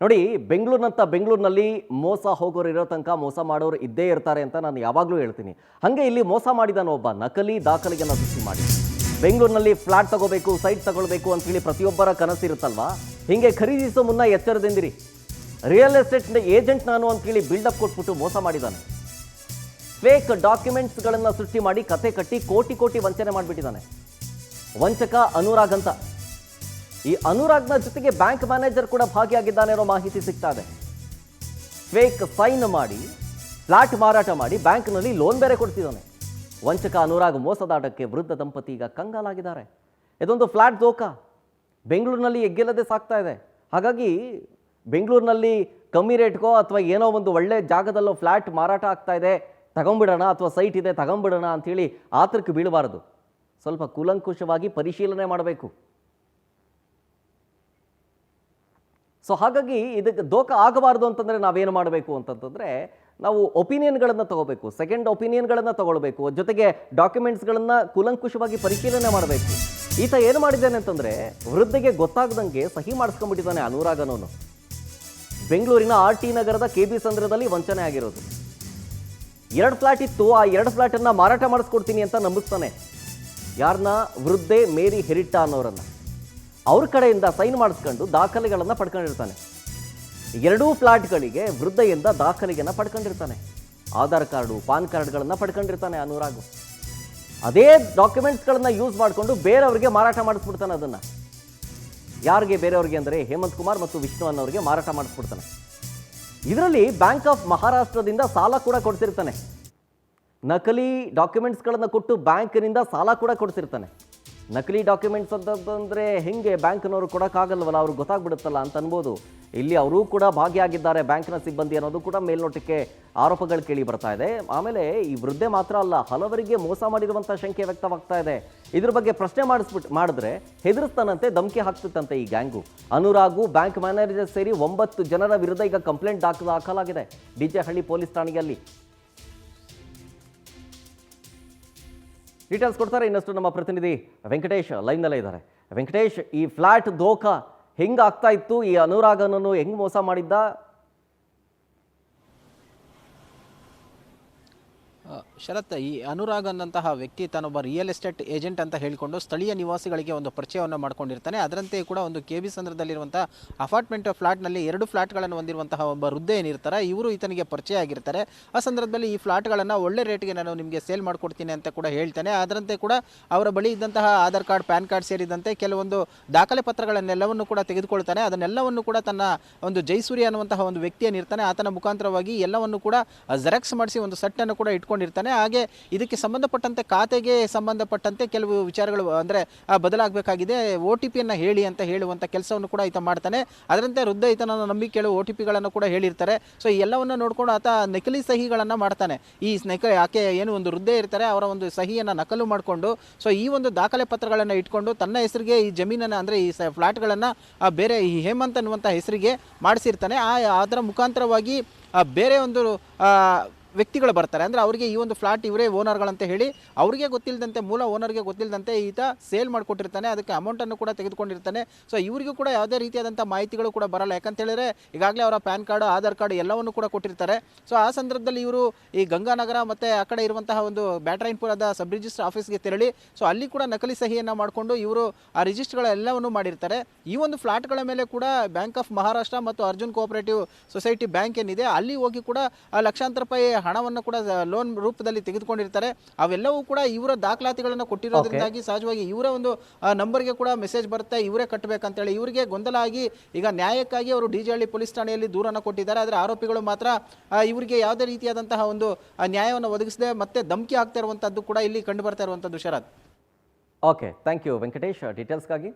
ನೋಡಿ, ಬೆಂಗಳೂರಿನಲ್ಲಿ ಮೋಸ ಹೋಗೋರು ಇರೋ ತನಕ ಮೋಸ ಮಾಡೋರು ಇದ್ದೇ ಇರ್ತಾರೆ ಅಂತ ನಾನು ಯಾವಾಗಲೂ ಹೇಳ್ತೀನಿ. ಹಾಗೆ ಇಲ್ಲಿ ಮೋಸ ಮಾಡಿದಾನ ಒಬ್ಬ ನಕಲಿ ದಾಖಲೆಯನ್ನು ಸೃಷ್ಟಿ ಮಾಡಿ ಬೆಂಗಳೂರಿನಲ್ಲಿ ಫ್ಲಾಟ್ ತಗೋಬೇಕು, ಸೈಟ್ ತಗೊಳ್ಬೇಕು ಅಂತೇಳಿ ಪ್ರತಿಯೊಬ್ಬರ ಕನಸಿರುತ್ತಲ್ವಾ. ಹಿಂಗೆ ಖರೀದಿಸೋ ಮುನ್ನ ಎಚ್ಚರದಿಂದಿರಿ. ರಿಯಲ್ ಎಸ್ಟೇಟ್ ಏಜೆಂಟ್ ನಾನು ಅಂತೇಳಿ ಬಿಲ್ಡಪ್ ಕೊಟ್ಬಿಟ್ಟು ಮೋಸ ಮಾಡಿದ್ದಾನೆ. ಫೇಕ್ ಡಾಕ್ಯುಮೆಂಟ್ಸ್ಗಳನ್ನು ಸೃಷ್ಟಿ ಮಾಡಿ ಕತೆ ಕಟ್ಟಿ ಕೋಟಿ ವಂಚನೆ ಮಾಡಿಬಿಟ್ಟಿದ್ದಾನೆ. ವಂಚಕ ಅನುರಾಗ್ ಅಂತ. ಈ ಅನುರಾಗ್ನ ಜೊತೆಗೆ ಬ್ಯಾಂಕ್ ಮ್ಯಾನೇಜರ್ ಕೂಡ ಭಾಗಿಯಾಗಿದ್ದಾನೆ ಅನ್ನೋ ಮಾಹಿತಿ ಸಿಗ್ತಾ ಇದೆ. ಫೇಕ್ ಸೈನ್ ಮಾಡಿ ಫ್ಲಾಟ್ ಮಾರಾಟ ಮಾಡಿ ಬ್ಯಾಂಕ್ನಲ್ಲಿ ಲೋನ್ ಬೇರೆ ಕೊಡ್ತಿದ್ದಾನೆ. ವಂಚಕ ಅನುರಾಗ್ ಮೋಸದಾಟಕ್ಕೆ ವೃದ್ಧ ದಂಪತಿ ಈಗ ಕಂಗಾಲಾಗಿದ್ದಾರೆ. ಇದೊಂದು ಫ್ಲಾಟ್ ದೋಖಾ ಬೆಂಗಳೂರಿನಲ್ಲಿ ಎಗ್ಗೆಲ್ಲದೆ ಸಾಕ್ತಾ ಇದೆ. ಹಾಗಾಗಿ ಬೆಂಗಳೂರಿನಲ್ಲಿ ಕಮ್ಮಿ ರೇಟ್ಗೋ ಅಥವಾ ಏನೋ ಒಂದು ಒಳ್ಳೆ ಜಾಗದಲ್ಲೋ ಫ್ಲಾಟ್ ಮಾರಾಟ ಆಗ್ತಾ ಇದೆ, ತಗೊಂಬಿಡೋಣ, ಅಥವಾ ಸೈಟ್ ಇದೆ ತಗೊಂಬಿಡೋಣ ಅಂಥೇಳಿ ಆತರಕ್ಕೆ ಬೀಳಬಾರದು. ಸ್ವಲ್ಪ ಕೂಲಂಕುಷವಾಗಿ ಪರಿಶೀಲನೆ ಮಾಡಬೇಕು. ಸೊ ಹಾಗಾಗಿ ಇದಕ್ಕೆ ದೋಖಾ ಆಗಬಾರ್ದು ಅಂತಂದರೆ ನಾವೇನು ಮಾಡಬೇಕು ಅಂತಂತಂದರೆ, ನಾವು ಒಪಿನಿಯನ್ಗಳನ್ನು ತಗೋಬೇಕು, ಸೆಕೆಂಡ್ ಒಪಿನಿಯನ್ಗಳನ್ನು ತಗೊಳ್ಬೇಕು, ಜೊತೆಗೆ ಡಾಕ್ಯುಮೆಂಟ್ಸ್ಗಳನ್ನು ಕೂಲಂಕುಷವಾಗಿ ಪರಿಶೀಲನೆ ಮಾಡಬೇಕು. ಈತ ಏನು ಮಾಡಿದ್ದಾನೆ ಅಂತಂದರೆ, ವೃದ್ಧೆಗೆ ಗೊತ್ತಾಗದಂಗೆ ಸಹಿ ಮಾಡಿಸ್ಕೊಂಡ್ಬಿಟ್ಟಿದ್ದಾನೆ ಅನುರಾಗ್ ಅನ್ನೋನು. ಬೆಂಗಳೂರಿನ RT ನಗರದ KB ಸಂದ್ರದಲ್ಲಿ ವಂಚನೆ ಆಗಿರೋದು. 2 ಫ್ಲಾಟ್ ಇತ್ತು, ಆ 2 ಫ್ಲಾಟನ್ನು ಮಾರಾಟ ಮಾಡಿಸ್ಕೊಡ್ತೀನಿ ಅಂತ ನಂಬಿಸ್ತಾನೆ. ಯಾರನ್ನ? ವೃದ್ಧೆ ಮೇರಿ ಹೆರಿಟಾ ಅನ್ನೋರನ್ನ. ಅವ್ರ ಕಡೆಯಿಂದ ಸೈನ್ ಮಾಡಿಸ್ಕೊಂಡು ದಾಖಲೆಗಳನ್ನು ಪಡ್ಕೊಂಡಿರ್ತಾನೆ. 2 ಫ್ಲಾಟ್ಗಳಿಗೆ ವೃದ್ಧೆಯಿಂದ ದಾಖಲೆಯನ್ನು ಪಡ್ಕೊಂಡಿರ್ತಾನೆ. ಆಧಾರ್ ಕಾರ್ಡು, ಪಾನ್ ಕಾರ್ಡ್ಗಳನ್ನು ಪಡ್ಕೊಂಡಿರ್ತಾನೆ ಅನುರಾಗ್. ಅದೇ ಡಾಕ್ಯುಮೆಂಟ್ಸ್ಗಳನ್ನು ಯೂಸ್ ಮಾಡಿಕೊಂಡು ಬೇರೆಯವರಿಗೆ ಮಾರಾಟ ಮಾಡಿಸ್ಬಿಡ್ತಾನೆ. ಅದನ್ನು ಯಾರಿಗೆ? ಬೇರೆಯವ್ರಿಗೆ ಅಂದರೆ ಹೇಮಂತ್ ಕುಮಾರ್ ಮತ್ತು ವಿಷ್ಣು ಅನ್ನೋರಿಗೆ ಮಾರಾಟ ಮಾಡಿಸ್ಬಿಡ್ತಾನೆ. ಇದರಲ್ಲಿ ಬ್ಯಾಂಕ್ ಆಫ್ ಮಹಾರಾಷ್ಟ್ರದಿಂದ ಸಾಲ ಕೂಡ ಕೊಡ್ತಿರ್ತಾನೆ. ನಕಲಿ ಡಾಕ್ಯುಮೆಂಟ್ಸ್ಗಳನ್ನು ಕೊಟ್ಟು ಬ್ಯಾಂಕಿನಿಂದ ಸಾಲ ಕೂಡ ಕೊಡ್ತಿರ್ತಾನೆ. ನಕಲಿ ಡಾಕ್ಯುಮೆಂಟ್ಸ್ ಅಂತಂದರೆ ಹೆಂಗೆ ಬ್ಯಾಂಕ್ನವರು ಕೊಡೋಕ್ಕಾಗಲ್ವಲ್ಲ, ಅವ್ರಿಗೆ ಗೊತ್ತಾಗ್ಬಿಡುತ್ತಲ್ಲ ಅಂತ ಅನ್ಬೋದು. ಇಲ್ಲಿ ಅವರೂ ಕೂಡ ಭಾಗಿಯಾಗಿದ್ದಾರೆ, ಬ್ಯಾಂಕ್ನ ಸಿಬ್ಬಂದಿ ಅನ್ನೋದು ಕೂಡ ಮೇಲ್ನೋಟಕ್ಕೆ ಆರೋಪಗಳು ಕೇಳಿ ಬರ್ತಾ ಇದೆ. ಆಮೇಲೆ ಈ ವೃದ್ಧೆ ಮಾತ್ರ ಅಲ್ಲ, ಹಲವರಿಗೆ ಮೋಸ ಮಾಡಿರುವಂಥ ಶಂಕೆ ವ್ಯಕ್ತವಾಗ್ತಾ ಇದೆ. ಇದ್ರ ಬಗ್ಗೆ ಪ್ರಶ್ನೆ ಮಾಡಿದ್ರೆ ಹೆದರಿಸ್ತಾನಂತೆ, ಧಮಕಿ ಹಾಕ್ತಿತ್ತಂತೆ ಈ ಗ್ಯಾಂಗು. ಅನುರಾಗು, ಬ್ಯಾಂಕ್ ಮ್ಯಾನೇಜರ್ ಸೇರಿ 9 ಜನರ ವಿರುದ್ಧ ಈಗ ಕಂಪ್ಲೇಂಟ್ ದಾಖಲಾಗಿದೆ DJ ಹಳ್ಳಿ ಪೊಲೀಸ್ ಠಾಣೆಯಲ್ಲಿ. ಡೀಟೇಲ್ಸ್ ಕೊಡ್ತಾರೆ ಇನ್ನಷ್ಟು ನಮ್ಮ ಪ್ರತಿನಿಧಿ ವೆಂಕಟೇಶ್ ಲೈವ್ನಲ್ಲೇ ಇದ್ದಾರೆ. ವೆಂಕಟೇಶ್, ಈ ಫ್ಲಾಟ್ ದೋಖಾ ಹೆಂಗೆ ಆಗ್ತಾ ಇತ್ತು? ಈ ಅನುರಾಗನನ್ನು ಹೆಂಗೆ ಮೋಸ ಮಾಡಿದ್ದ? ಶರತ್, ಈ ಅನುರಾಗ್ ಅನ್ನಂತಹ ವ್ಯಕ್ತಿ ತಾನೊಬ್ಬ ರಿಯಲ್ ಎಸ್ಟೇಟ್ ಏಜೆಂಟ್ ಅಂತ ಹೇಳಿಕೊಂಡು ಸ್ಥಳೀಯ ನಿವಾಸಿಗಳಿಗೆ ಒಂದು ಪರಿಚಯವನ್ನು ಮಾಡ್ಕೊಂಡಿರ್ತಾನೆ. ಅದರಂತೆ ಕೂಡ ಒಂದು KB ಸಂದ್ರದಲ್ಲಿರುವಂಥ ಅಪಾರ್ಟ್ಮೆಂಟ್ ಫ್ಲಾಟ್ನಲ್ಲಿ 2 ಫ್ಲಾಟ್ಗಳನ್ನು ಹೊಂದಿರುವಂತಹ ಒಬ್ಬ ವೃದ್ಧೆ ಏನಿರ್ತಾರೆ, ಇವರು ಈತನಿಗೆ ಪರಿಚಯ ಆಗಿರ್ತಾರೆ. ಆ ಸಂದರ್ಭದಲ್ಲಿ ಈ ಫ್ಲಾಟ್ಗಳನ್ನು ಒಳ್ಳೆ ರೇಟ್ಗೆ ನಾನು ನಿಮಗೆ ಸೇಲ್ ಮಾಡಿಕೊಡ್ತೀನಿ ಅಂತ ಕೂಡ ಹೇಳ್ತಾನೆ. ಅದರಂತೆ ಕೂಡ ಅವರ ಬಳಿ ಇದ್ದಂತಹ ಆಧಾರ್ ಕಾರ್ಡ್, ಪ್ಯಾನ್ ಕಾರ್ಡ್ ಸೇರಿದಂತೆ ಕೆಲವೊಂದು ದಾಖಲೆ ಪತ್ರಗಳನ್ನೆಲ್ಲವನ್ನು ಕೂಡ ತೆಗೆದುಕೊಳ್ತಾನೆ. ಅದನ್ನೆಲ್ಲವನ್ನು ಕೂಡ ತನ್ನ ಒಂದು ಜೈಸೂರ್ಯ ಅನ್ನುವಂತಹ ಒಂದು ವ್ಯಕ್ತಿ ಏನಿರ್ತಾನೆ ಆತನ ಮುಖಾಂತರವಾಗಿ ಎಲ್ಲವನ್ನು ಕೂಡ ಜೆರಾಕ್ಸ್ ಮಾಡಿಸಿ ಒಂದು ಸೆಟ್ಟನ್ನು ಕೂಡ ಇಟ್ಕೊಂಡಿರ್ತಾನೆ. ಹಾಗೆ ಇದಕ್ಕೆ ಸಂಬಂಧಪಟ್ಟಂತೆ ಖಾತೆಗೆ ಸಂಬಂಧಪಟ್ಟಂತೆ ಕೆಲವು ವಿಚಾರಗಳು ಅಂದರೆ ಬದಲಾಗಬೇಕಾಗಿದೆ, OTP ಹೇಳಿ ಅಂತ ಹೇಳುವಂಥ ಕೆಲಸವನ್ನು ಕೂಡ ಈತ ಮಾಡ್ತಾನೆ. ಅದರಂತೆ ವೃದ್ಧ ಈತನನ್ನು ನಂಬಿ ಕೆಲವು OTPಗಳನ್ನು ಕೂಡ ಹೇಳಿರ್ತಾರೆ. ಸೊ ಈ ಎಲ್ಲವನ್ನು ನೋಡಿಕೊಂಡು ಆತ ನಕಲಿ ಸಹಿಗಳನ್ನು ಮಾಡ್ತಾನೆ. ಈ ಆಕೆ ಏನು ಒಂದು ವೃದ್ಧೆ ಇರ್ತಾರೆ, ಅವರ ಒಂದು ಸಹಿಯನ್ನು ನಕಲು ಮಾಡಿಕೊಂಡು ಸೊ ಈ ಒಂದು ದಾಖಲೆ ಪತ್ರಗಳನ್ನು ಇಟ್ಕೊಂಡು ತನ್ನ ಹೆಸರಿಗೆ ಈ ಜಮೀನನ್ನು ಅಂದರೆ ಈ ಫ್ಲಾಟ್ಗಳನ್ನು ಬೇರೆ ಈ ಹೇಮಂತ್ ಅನ್ನುವಂಥ ಹೆಸರಿಗೆ ಮಾಡಿಸಿರ್ತಾನೆ. ಅದರ ಮುಖಾಂತರವಾಗಿ ಬೇರೆ ಒಂದು ವ್ಯಕ್ತಿಗಳು ಬರ್ತಾರೆ. ಅಂದರೆ ಅವರಿಗೆ ಈ ಒಂದು ಫ್ಲಾಟ್ ಇವರೇ ಓನರ್ಗಳಂತ ಹೇಳಿ ಅವರಿಗೆ ಗೊತ್ತಿಲ್ಲದಂತೆ, ಮೂಲ ಓನರ್ಗೆ ಗೊತ್ತಿಲ್ಲದಂತೆ ಈತ ಸೇಲ್ ಮಾಡಿಕೊಟ್ಟಿರ್ತಾನೆ. ಅದಕ್ಕೆ ಅಮೌಂಟನ್ನು ಕೂಡ ತೆಗೆದುಕೊಂಡಿರ್ತಾನೆ. ಸೊ ಇವರಿಗೂ ಕೂಡ ಯಾವುದೇ ರೀತಿಯಾದಂಥ ಮಾಹಿತಿಗಳು ಕೂಡ ಬರಲ್ಲ. ಯಾಕಂತ ಹೇಳಿದ್ರೆ ಈಗಾಗಲೇ ಅವರ ಪ್ಯಾನ್ ಕಾರ್ಡ್, ಆಧಾರ್ ಕಾರ್ಡ್ ಎಲ್ಲವನ್ನು ಕೂಡ ಕೊಟ್ಟಿರ್ತಾರೆ. ಸೊ ಆ ಸಂದರ್ಭದಲ್ಲಿ ಇವರು ಈ ಗಂಗಾನಗರ ಮತ್ತು ಆ ಕಡೆ ಇರುವಂತಹ ಒಂದು ಬ್ಯಾಟರಾಯನ್ಪುರದ ಸಬ್ ರಿಜಿಸ್ಟರ್ ಆಫೀಸ್ಗೆ ತೆರಳಿ ಸೊ ಅಲ್ಲಿ ಕೂಡ ನಕಲಿ ಸಹಿಯನ್ನು ಮಾಡಿಕೊಂಡು ಇವರು ಆ ರಿಜಿಸ್ಟರ್ಗಳೆಲ್ಲವನ್ನು ಮಾಡಿರ್ತಾರೆ. ಈ ಒಂದು ಫ್ಲಾಟ್ಗಳ ಮೇಲೆ ಕೂಡ ಬ್ಯಾಂಕ್ ಆಫ್ ಮಹಾರಾಷ್ಟ್ರ ಮತ್ತು ಅರ್ಜುನ್ ಕೋಆಪರೇಟಿವ್ ಸೊಸೈಟಿ ಬ್ಯಾಂಕ್ ಏನಿದೆ ಅಲ್ಲಿ ಹೋಗಿ ಕೂಡ ಲಕ್ಷಾಂತರ ರೂಪಾಯಿ ಹಣವನ್ನು ಕೂಡ ಲೋನ್ ರೂಪದಲ್ಲಿ ತೆಗೆದುಕೊಂಡಿರ್ತಾರೆ. ಅವೆಲ್ಲವೂ ಕೂಡ ಇವರ ದಾಖಲಾತಿಗಳನ್ನು ಕೊಟ್ಟಿರೋದ್ರಿಂದಾಗಿ ಸಹಜವಾಗಿ ಇವರ ಒಂದು ನಂಬರ್ಗೆ ಕೂಡ ಮೆಸೇಜ್ ಬರುತ್ತೆ, ಇವರೇ ಕಟ್ಟಬೇಕಂತೇಳಿ. ಇವರಿಗೆ ಗೊಂದಲ ಆಗಿ ಈಗ ನ್ಯಾಯಕ್ಕಾಗಿ ಅವರು DJ ಹಳ್ಳಿ ಪೊಲೀಸ್ ಠಾಣೆಯಲ್ಲಿ ದೂರನ್ನು ಕೊಟ್ಟಿದ್ದಾರೆ. ಆದರೆ ಆರೋಪಿಗಳು ಮಾತ್ರ ಇವರಿಗೆ ಯಾವುದೇ ರೀತಿಯಾದಂತಹ ಒಂದು ನ್ಯಾಯವನ್ನು ಒದಗಿಸದೆ ಮತ್ತೆ ಧಮಕಿ ಆಗ್ತಾ ಇರುವಂಥದ್ದು ಕೂಡ ಇಲ್ಲಿ ಕಂಡು ಬರ್ತಾ ಇರುವಂಥದ್ದು. ಶರತ್, ಓಕೆ, ಥ್ಯಾಂಕ್ ಯು ವೆಂಕಟೇಶ್ ಡೀಟೇಲ್ಸ್ಗಾಗಿ.